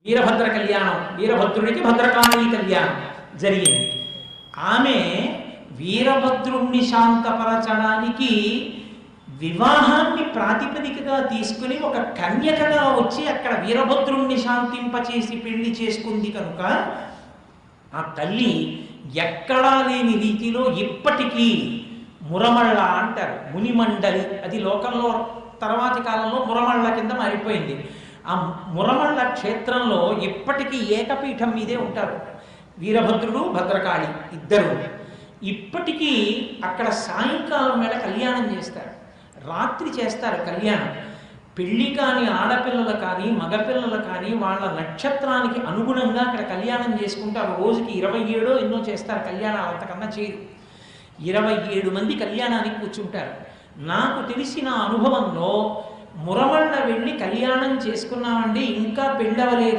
వీరభద్ర కళ్యాణం, వీరభద్రుడికి భద్రకాళి కళ్యాణం జరిగింది. ఆమె వీరభద్రుణ్ణి శాంతపరచడానికి వివాహాన్ని ప్రాతిపదికగా తీసుకుని ఒక కన్యకగా వచ్చి అక్కడ వీరభద్రుణ్ణి శాంతింపచేసి పెళ్లి చేసుకుంది కనుక ఆ తల్లి ఎక్కడా లేని రీతిలో ఇప్పటికీ మురమళ్ళ అంటారు, మునిమండలి, అది లోకంలో తర్వాతి కాలంలో మురమళ్ళ కింద మారిపోయింది. ఆ మురమళ్ళ క్షేత్రంలో ఇప్పటికీ ఏకపీఠం మీదే ఉంటారు వీరభద్రుడు భద్రకాళి ఇద్దరు. ఇప్పటికీ అక్కడ సాయంకాలం వేళ కళ్యాణం చేస్తారు, రాత్రి చేస్తారు కళ్యాణం. పెళ్లి కాని ఆడపిల్లలు కానీ మగపిల్లలు కానీ వాళ్ళ నక్షత్రానికి అనుగుణంగా అక్కడ కళ్యాణం చేసుకుంటారు. రోజుకి 27 ఎన్నో చేస్తారు కళ్యాణాలు, అంతకన్నా చేయరు. 27 మంది కళ్యాణానికి కూర్చుంటారు. నాకు తెలిసిన అనుభవంలో మురమళ్ళ వెళ్ళి కళ్యాణం చేసుకున్నామండి ఇంకా పెళ్ళవలేదా